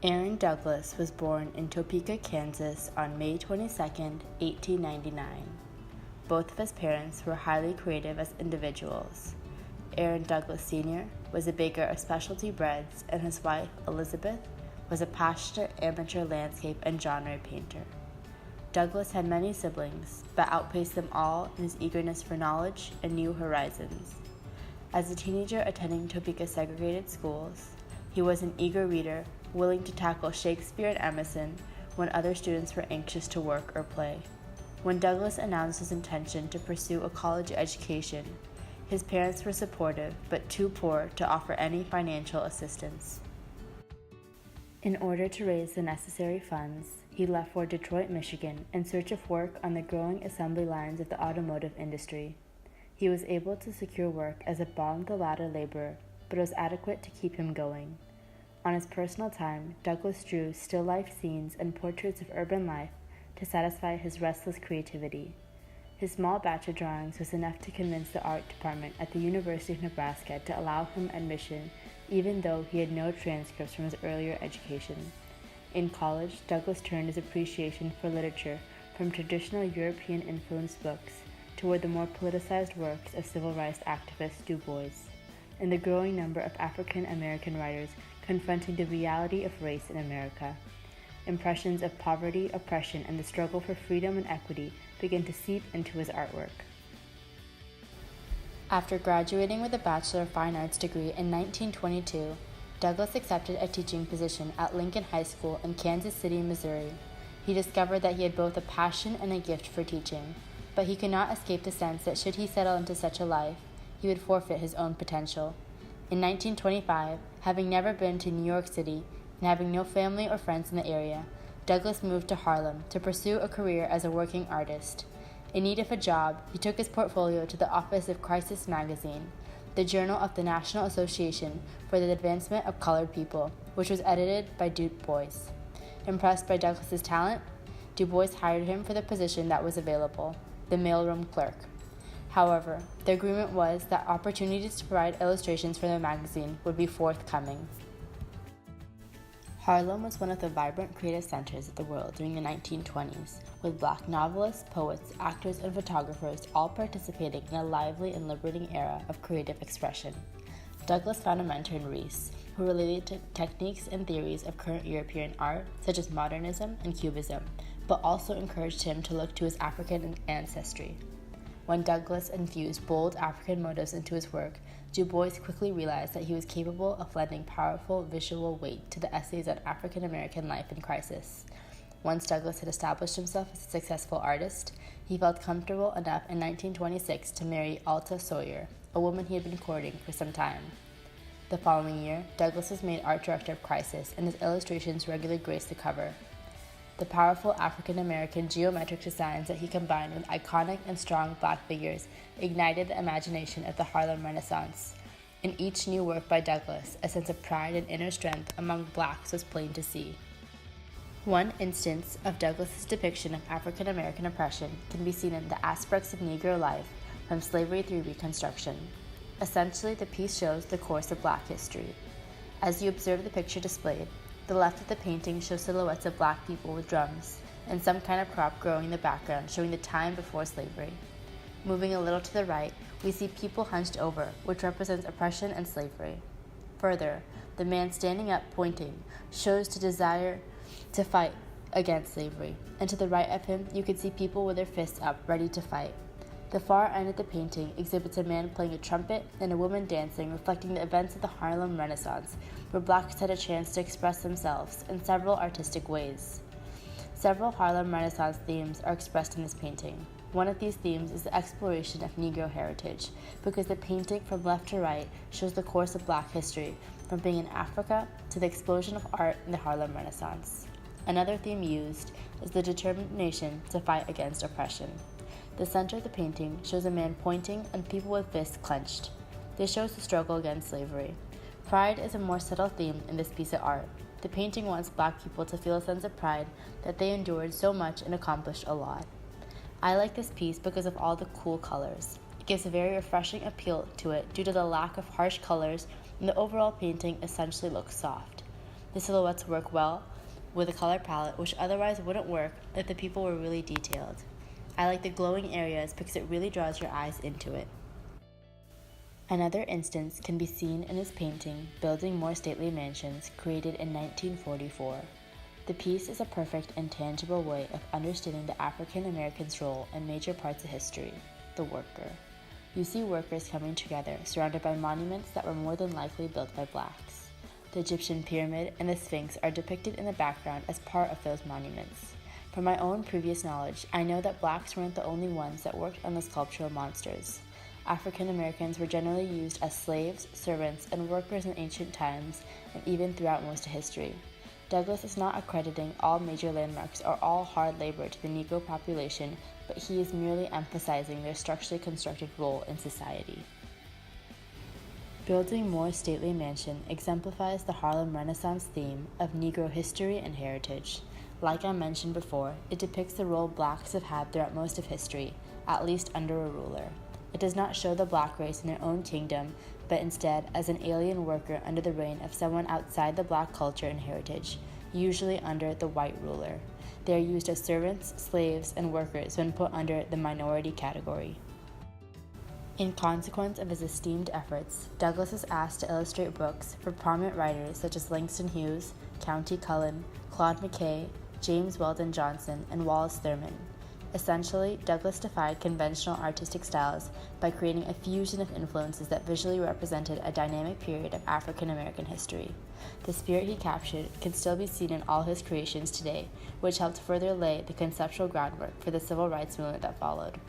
Aaron Douglas was born in Topeka, Kansas on May 22, 1899. Both of his parents were highly creative as individuals. Aaron Douglas Sr. was a baker of specialty breads, and his wife, Elizabeth, was a passionate amateur landscape and genre painter. Douglas had many siblings, but outpaced them all in his eagerness for knowledge and new horizons. As a teenager attending Topeka segregated schools, he was an eager reader, willing to tackle Shakespeare and Emerson when other students were anxious to work or play. When Douglas announced his intention to pursue a college education, his parents were supportive but too poor to offer any financial assistance. In order to raise the necessary funds, he left for Detroit, Michigan, in search of work on the growing assembly lines of the automotive industry. He was able to secure work as a bottom-of-the-ladder laborer, but it was adequate to keep him going. On his personal time, Douglas drew still life scenes and portraits of urban life to satisfy his restless creativity. His small batch of drawings was enough to convince the art department at the University of Nebraska to allow him admission, even though he had no transcripts from his earlier education. In college, Douglas turned his appreciation for literature from traditional European-influenced books toward the more politicized works of civil rights activist Du Bois, and the growing number of African American writers confronting the reality of race in America. Impressions of poverty, oppression, and the struggle for freedom and equity began to seep into his artwork. After graduating with a Bachelor of Fine Arts degree in 1922, Douglas accepted a teaching position at Lincoln High School in Kansas City, Missouri. He discovered that he had both a passion and a gift for teaching, but he could not escape the sense that should he settle into such a life, he would forfeit his own potential. In 1925, having never been to New York City and having no family or friends in the area, Douglas moved to Harlem to pursue a career as a working artist. In need of a job, he took his portfolio to the office of Crisis Magazine, the journal of the National Association for the Advancement of Colored People, which was edited by Du Bois. Impressed by Douglas's talent, Du Bois hired him for the position that was available, the mailroom clerk. However, the agreement was that opportunities to provide illustrations for the magazine would be forthcoming. Harlem was one of the vibrant creative centers of the world during the 1920s, with Black novelists, poets, actors, and photographers all participating in a lively and liberating era of creative expression. Douglas found a mentor in Riis, who related to techniques and theories of current European art, such as modernism and cubism, but also encouraged him to look to his African ancestry. When Douglas infused bold African motives into his work, Du Bois quickly realized that he was capable of lending powerful visual weight to the essays on African American life in crisis. Once Douglas had established himself as a successful artist, he felt comfortable enough in 1926 to marry Alta Sawyer, a woman he had been courting for some time. The following year, Douglas was made art director of Crisis, and his illustrations regularly graced the cover. The powerful African-American geometric designs that he combined with iconic and strong Black figures ignited the imagination of the Harlem Renaissance. In each new work by Douglas, a sense of pride and inner strength among Blacks was plain to see. One instance of Douglas's depiction of African-American oppression can be seen in The Aspects of Negro Life, From Slavery Through Reconstruction. Essentially, the piece shows the course of Black history. As you observe the picture displayed, the left of the painting shows silhouettes of Black people with drums and some kind of crop growing in the background, showing the time before slavery. Moving a little to the right, we see people hunched over, which represents oppression and slavery. Further, the man standing up pointing shows the desire to fight against slavery, and to the right of him, you can see people with their fists up, ready to fight. The far end of the painting exhibits a man playing a trumpet and a woman dancing, reflecting the events of the Harlem Renaissance, where Blacks had a chance to express themselves in several artistic ways. Several Harlem Renaissance themes are expressed in this painting. One of these themes is the exploration of Negro heritage, because the painting from left to right shows the course of Black history, from being in Africa to the explosion of art in the Harlem Renaissance. Another theme used is the determination to fight against oppression. The center of the painting shows a man pointing and people with fists clenched. This shows the struggle against slavery. Pride is a more subtle theme in this piece of art. The painting wants Black people to feel a sense of pride that they endured so much and accomplished a lot. I like this piece because of all the cool colors. It gives a very refreshing appeal to it due to the lack of harsh colors, and the overall painting essentially looks soft. The silhouettes work well with a color palette which otherwise wouldn't work if the people were really detailed. I like the glowing areas because it really draws your eyes into it. Another instance can be seen in his painting, Building More Stately Mansions, created in 1944. The piece is a perfect and tangible way of understanding the African American's role in major parts of history, the worker. You see workers coming together, surrounded by monuments that were more than likely built by blacks. The Egyptian pyramid and the Sphinx are depicted in the background as part of those monuments. From my own previous knowledge, I know that blacks weren't the only ones that worked on the sculptural monsters. African Americans were generally used as slaves, servants, and workers in ancient times, and even throughout most of history. Douglas is not accrediting all major landmarks or all hard labor to the Negro population, but he is merely emphasizing their structurally constructed role in society. Building More Stately Mansion exemplifies the Harlem Renaissance theme of Negro history and heritage. Like I mentioned before, it depicts the role blacks have had throughout most of history, at least under a ruler. It does not show the black race in their own kingdom, but instead as an alien worker under the reign of someone outside the black culture and heritage, usually under the white ruler. They are used as servants, slaves, and workers when put under the minority category. In consequence of his esteemed efforts, Douglas is asked to illustrate books for prominent writers such as Langston Hughes, Countee Cullen, Claude McKay, James Weldon Johnson, and Wallace Thurman. Essentially, Douglas defied conventional artistic styles by creating a fusion of influences that visually represented a dynamic period of African American history. The spirit he captured can still be seen in all his creations today, which helped further lay the conceptual groundwork for the civil rights movement that followed.